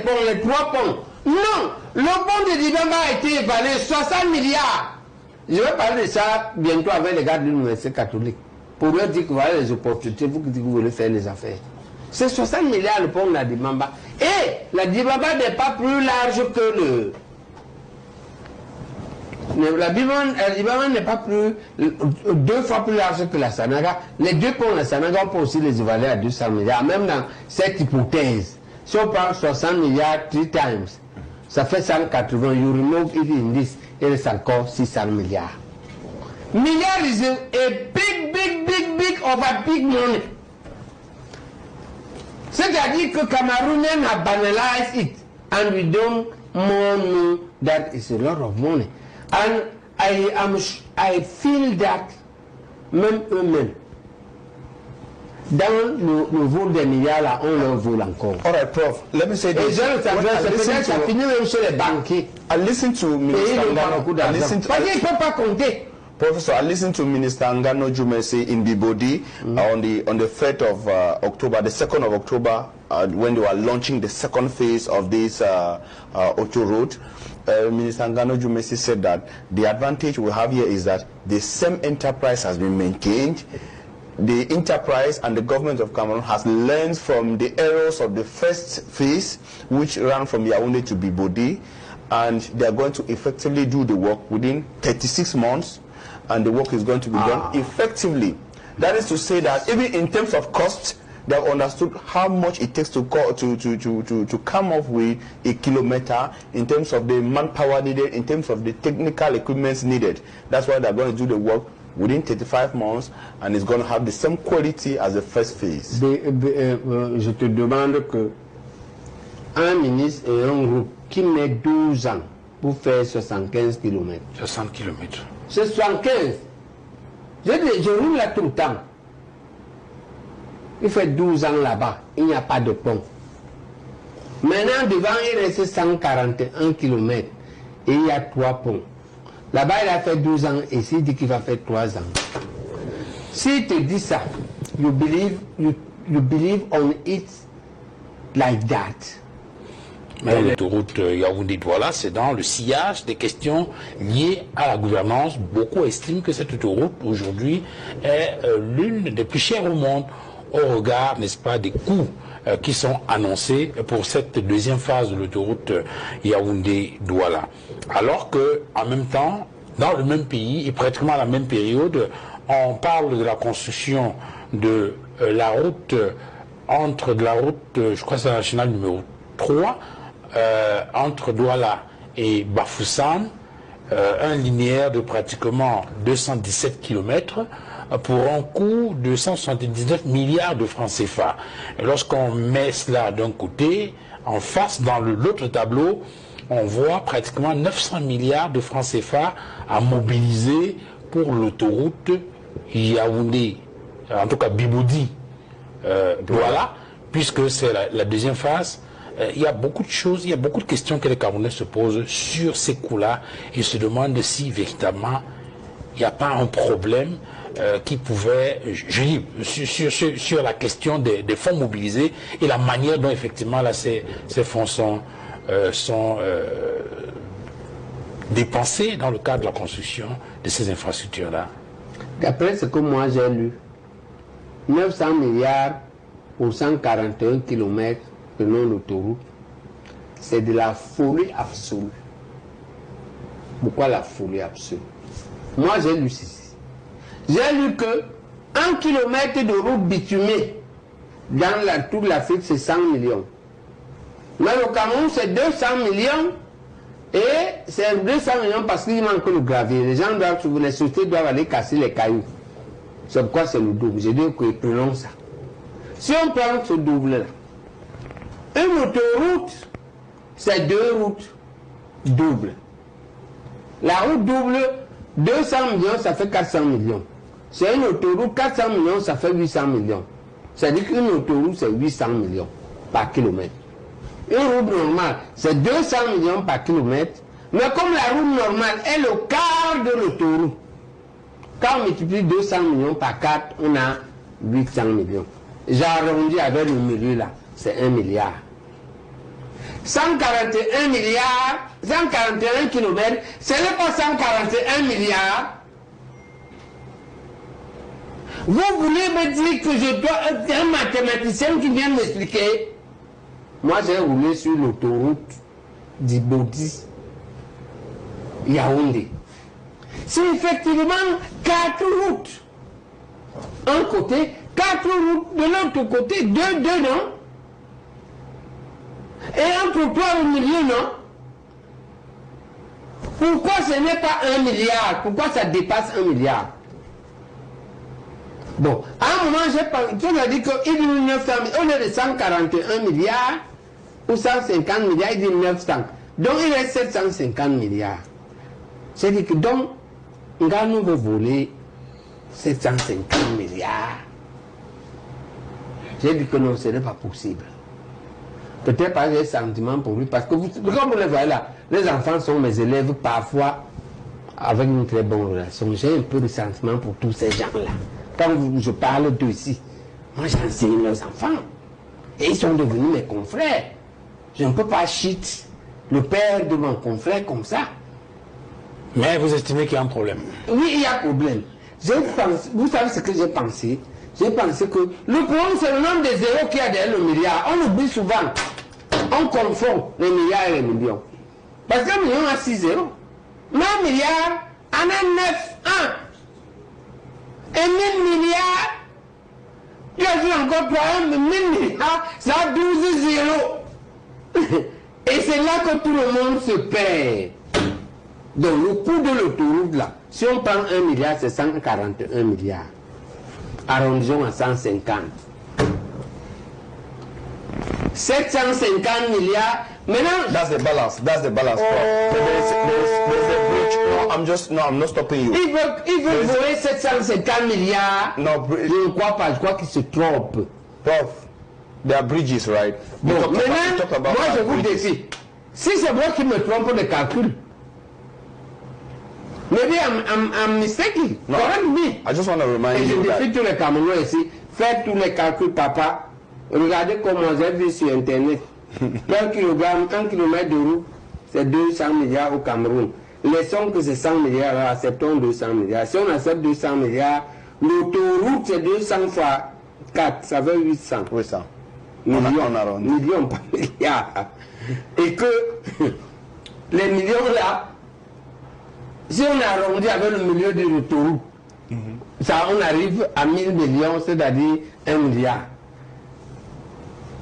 ponts, les 3 ponts. Non, le pont de Dibamba a été évalué 60 milliards. Je vais parler de ça bientôt avec les gars de l'université catholique. Pour leur dire que voilà les opportunités, vous qui voulez faire les affaires. C'est 60 milliards le pont de la Dibamba. Et la Dibamba n'est pas plus large que le... La Dibamba n'est pas plus 2 fois plus large que la Sanaga. Les 2 ponts de la Sanaga, on peut aussi les évaluer à 200 milliards. Même dans cette hypothèse, si on prend 60 milliards 3 times, ça fait 180. You remove it in this, it is encore 600 milliards. Milliards is a big of a big money. C'est-à-dire que Cameroonians have banalized it, and we don't more know that it's a lot of money. And I feel that même eux-mêmes, dans le vol des milliards là, on leur vole encore. All right, Prof. Let me say this. I listen to Minister Professor, I listened to Minister Ngano Jumese in Bibodi on the 3rd of October, the 2nd of October, when they were launching the second phase of this Ocho Road. Minister Ngano Jumese said that the advantage we have here is that the same enterprise has been maintained. The enterprise and the government of Cameroon has learned from the errors of the first phase, which ran from Yaoundé to Bibodi, and they are going to effectively do the work within 36 months, and the work is going to be done effectively. That is to say that even in terms of cost, they have understood how much it takes to come up with a kilometer, in terms of the manpower needed, in terms of the technical equipment needed. That's why they are going to do the work within 35 months, and it's going to have the same quality as the first phase. Je te demande que un ministre et un groupe qui met 12 ans pour faire 75 km. 60 km. C'est 75. Je roule là tout le temps. Il fait 12 ans là-bas, il n'y a pas de pont. Maintenant, devant, il reste 141 km et il y a 3 ponts. Là-bas, il a fait 12 ans et s'il dit qu'il va faire 3 ans. S'il te dit ça, you believe on it like that. Mais l'autoroute Yaoundé-Douala, c'est dans le sillage des questions liées à la gouvernance. Beaucoup estiment que cette autoroute, aujourd'hui, est l'une des plus chères au monde, au regard, n'est-ce pas, des coûts qui sont annoncés pour cette deuxième phase de l'autoroute Yaoundé-Douala. Alors que, en même temps, dans le même pays et pratiquement à la même période, on parle de la construction de la route entre je crois que c'est la nationale numéro 3, entre Douala et Bafoussam, un linéaire de pratiquement 217 km pour un coût de 179 milliards de francs CFA. Lorsqu'on met cela d'un côté, en face, dans l'autre tableau, on voit pratiquement 900 milliards de francs CFA à mobiliser pour l'autoroute Yaoundé, en tout cas Bibodi, Douala, puisque c'est la deuxième phase. Il y a beaucoup de choses, il y a beaucoup de questions que les Camerounais se posent sur ces coûts-là et se demandent si véritablement il n'y a pas un problème qui pouvait, je dis, sur la question des fonds mobilisés et la manière dont effectivement là, ces fonds sont dépensés dans le cadre de la construction de ces infrastructures-là. D'après ce que moi j'ai lu, 900 milliards pour 141 km de non-autoroute, c'est de la folie absolue. Pourquoi la folie absolue? Moi j'ai lu ceci. J'ai lu que 1 km de route bitumée dans toute l'Afrique c'est 100 millions. Mais au Cameroun c'est 200 millions et c'est 200 millions parce qu'il manque le gravier. Les gens doivent, les sociétés doivent aller casser les cailloux. C'est pourquoi c'est le double. J'ai dit que prenons ça. Si on prend ce double-là, une autoroute, c'est 2 routes doubles. La route double, 200 millions, ça fait 400 millions. C'est une autoroute, 400 millions, ça fait 800 millions. C'est-à-dire qu'une autoroute, c'est 800 millions par kilomètre. Une route normale, c'est 200 millions par kilomètre. Mais comme la route normale est le quart de l'autoroute, quand on multiplie 200 millions par 4, on a 800 millions. J'ai arrondi avec le milieu là, c'est 1 milliard. 141 milliards, 141 kilomètres, ce n'est pas 141 milliards. Vous voulez me dire que je dois être un mathématicien qui vient m'expliquer? Moi, j'ai roulé sur l'autoroute d'Ibodi, Yaoundé. C'est effectivement 4 routes. Un côté, 4 routes. De l'autre côté, 2, non? Et un trottoir au milieu, non? Pourquoi ce n'est pas 1 milliard? Pourquoi ça dépasse 1 milliard? Bon, à un moment, tu m'as dit qu'il dit 900 milliards, on est de 141 milliards ou 150 milliards, il dit 900. Donc il reste 750 milliards. J'ai dit que donc, nous veut voler 750 milliards. J'ai dit que non, ce n'est pas possible. Peut-être pas des sentiments pour lui, parce que comme vous le voyez là, les enfants sont mes élèves parfois avec une très bonne relation. J'ai un peu de sentiment pour tous ces gens-là. Quand je parle d'eux ici, moi j'enseigne leurs enfants. Et ils sont devenus mes confrères. Je ne peux pas cheat le père de mon confrère comme ça. Mais vous estimez qu'il y a un problème? Oui, il y a un problème. Vous savez ce que j'ai pensé? J'ai pensé que le problème, c'est le nombre de zéros qu'il y a derrière le milliard. On oublie souvent. On confond les milliards et les millions. Parce qu'un million a 6 zéros. Mais un milliard en a 9, 1. Et 1000 milliards, tu as dit encore 1000 milliards, ça a 12 zéros. Et c'est là que tout le monde se perd. Donc le coût de l'autoroute là, si on prend 1 milliard, c'est 141 milliards. Arrondissons à 150. 750 milliards. Maintenant, that's the balance. That's the balance. Oh. There's a bridge. No, I'm not stopping you. Il veut voler 750 milliards. No, je ne crois pas. Je crois qu'il se trompe. Prof, there are bridges, right? Bon, maintenant, moi je vous défie. Si c'est moi qui me trompe de calcul, maybe I'm mistaken. No, correct me. I just want to remind you that. Et je défie tous les Camerounais ici. Faites tous les calculs, papa. Regardez comment j'ai vu sur Internet. 1 kilomètre de route, c'est 200 milliards au Cameroun. Laissons que c'est 100 milliards, acceptons 200 milliards. Si on accepte 200 milliards, l'autoroute c'est 200 fois 4, ça fait 800. 800. Millions, pas milliards. Et que les millions là, si on arrondit avec le milieu de l'autoroute, ça on arrive à 1000 millions, c'est-à-dire 1 milliard.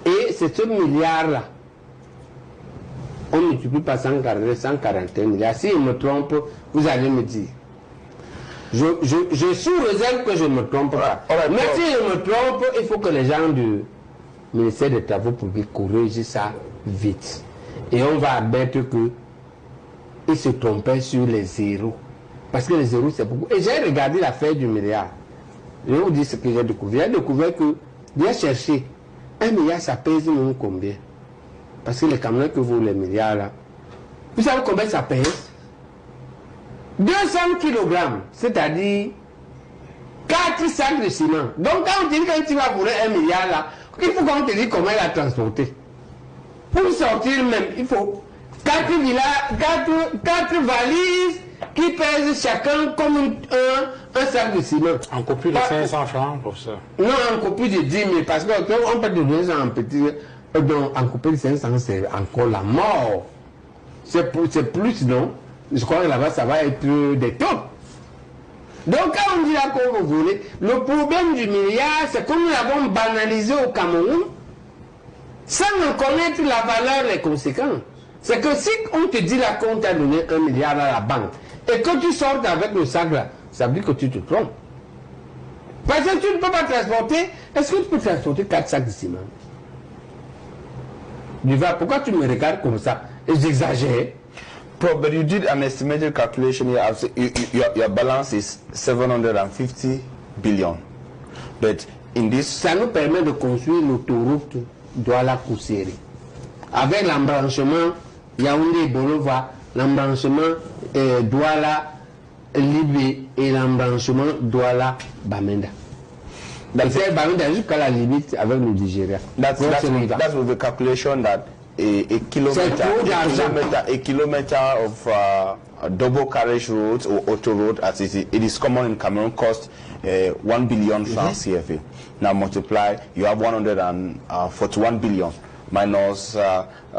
Et c'est ce milliard-là, on ne multiplie pas 141 milliards. Si je me trompe, vous allez me dire. Je sous réserve que je ne me trompe pas. Mais si je me trompe, il faut que les gens du ministère des Travaux publics corrigent ça vite. Et on va admettre qu'ils se trompaient sur les zéros. Parce que les zéros, c'est beaucoup. Et j'ai regardé l'affaire du milliard. Je vais vous dire ce que j'ai découvert. J'ai découvert que, j'ai cherché. 1 milliard, ça pèse nous combien? Parce que les Camerounais que vaut les milliards là, vous savez combien ça pèse? 200 kg, c'est-à-dire 4 sacs de ciment. Donc quand on dit que tu vas voler 1 milliard là, il faut qu'on te dise comment il a transporté. Pour sortir même, il faut 4 valises qui pèsent chacun comme un sac de ciment. En copie de 500 francs, professeur. Non, en copie de 10 000, parce qu'on peut donner ça en petit. Donc, en copie de 500, c'est encore la mort. C'est plus, non? Je crois que là-bas, ça va être des tonnes. Donc, quand on dit là qu'on veut voler, le problème du milliard, c'est que nous l'avons banalisé au Cameroun, sans en connaître la valeur et les conséquences. C'est que si on te dit là qu'on t'a donné 1 milliard à la banque, et que tu sortes avec le sac là, ça veut dire que tu te trompes. Parce que tu ne peux pas transporter. Est-ce que tu peux transporter 4 sacs de ciment? Pourquoi tu me regardes comme ça? Et j'exagère. But you did an estimated calculation here. Your balance is 750 billion. But in this, ça nous permet de construire l'autoroute Douala-Kousséré. Avec l'embranchement Yaoundé-Bolova, l'embranchement Douala-Libé et l'embranchement Douala-Bamenda. C'est Bamenda jusqu'à la limite avec le Nigeria. That's with the calculation that a kilometer of double carriage road or auto road, as it is common in Cameroon, cost 1 billion francs CFA. Now multiply, you have 141 billion minus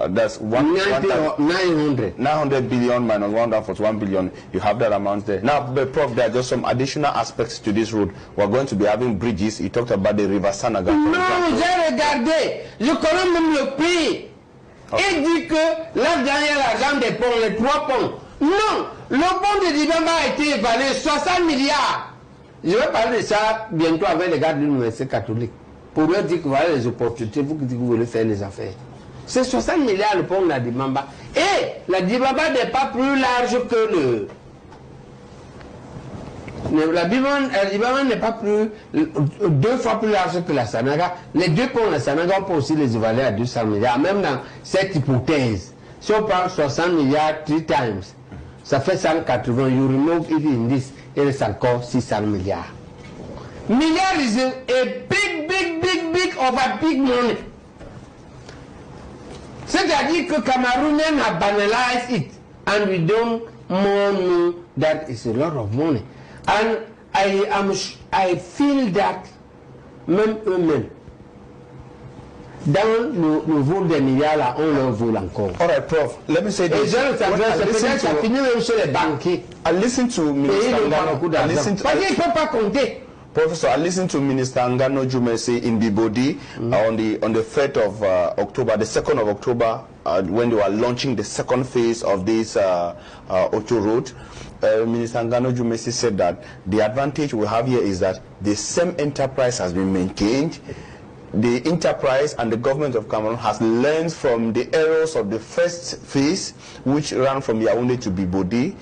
that's 900 billion minus 141 billion. You have that amount there. Now, but Prof, there are just some additional aspects to this road. We're going to be having bridges. You talked about the river Sanaga. Non, j'ai regardé. Je connais même le prix. Il dit que là-dedans, il y a l'argent des ponts, les 3 ponts. Non, le pont de Dibamba a été évalué 60 milliards. Je vais parler de ça bientôt avec les gars de l'université catholique. Pour leur dire que voilà les opportunités, vous qui voulez faire les affaires. C'est 60 milliards le pont de la Dibamba. Et la Dibamba n'est pas plus large que le... La Dibamba n'est pas plus 2 fois plus large que la Sanaga. Les 2 ponts de la Sanaga, on peut aussi les évaluer à 200 milliards. Même dans cette hypothèse, si on prend 60 milliards 3 times, ça fait 180. You remove it in this, it is encore 600 milliards. Milliards is a big of a big money. C'est-à-dire que Cameroonians have banalized it, and we don't more know that it's a lot of money. And I feel that même eux-mêmes, dans le vol des milliards là, on leur vole encore. All right, Prof. Let me say this. Ça finit même chez les banquiers. I listen to Minister Ngano. Parce qu'ils ne peuvent pas compter. Professor, I listened to Minister Ngano Jumesi in Bibodi on the 3rd of October, the 2nd of October, when they were launching the second phase of this Ocho Road. Minister Ngano Jumesi said that the advantage we have here is that the same enterprise has been maintained. The enterprise and the government of Cameroon has learned from the errors of the first phase, which ran from Yaoundé to Bibodi,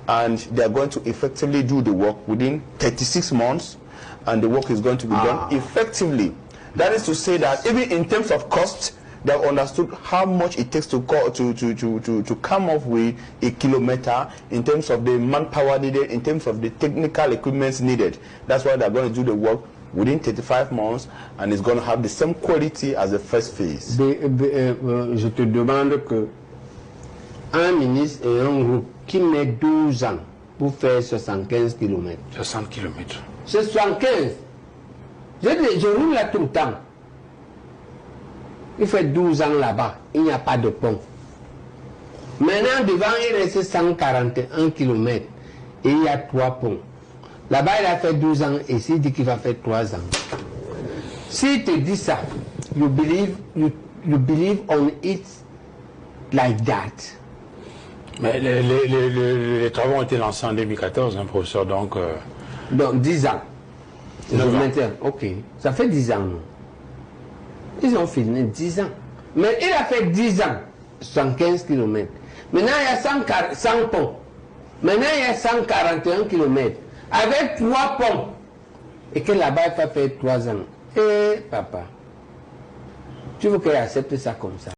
and they are going to effectively do the work within 36 months. And the work is going to be done effectively. That is to say that even in terms of cost, they have understood how much it takes to come up with a kilometer, in terms of the manpower needed, in terms of the technical equipment needed. That's why they're going to do the work within 35 months, and it's going to have the same quality as the first phase. Je te demande que un ministre et un groupe qui met 12 ans pour faire 75 km. 60 km. 75. Je roule là tout le temps. Il fait 12 ans là-bas, il n'y a pas de pont. Maintenant, devant, il reste 141 km et il y a 3 ponts. Là-bas, il a fait 12 ans et ici, il dit qu'il va faire 3 ans. S'il te dit ça, you believe on it like that. Mais les travaux ont été lancés en 2014, hein, professeur, donc... Donc 10 ans. Ok. Ça fait 10 ans. Ils ont fini 10 ans. Mais il a fait 10 ans, 115 km. Maintenant, il y a 100 ponts. Maintenant, il y a 141 km. Avec 3 ponts. Et que là-bas, il va faire 3 ans. Eh, papa. Tu veux qu'il accepte ça comme ça?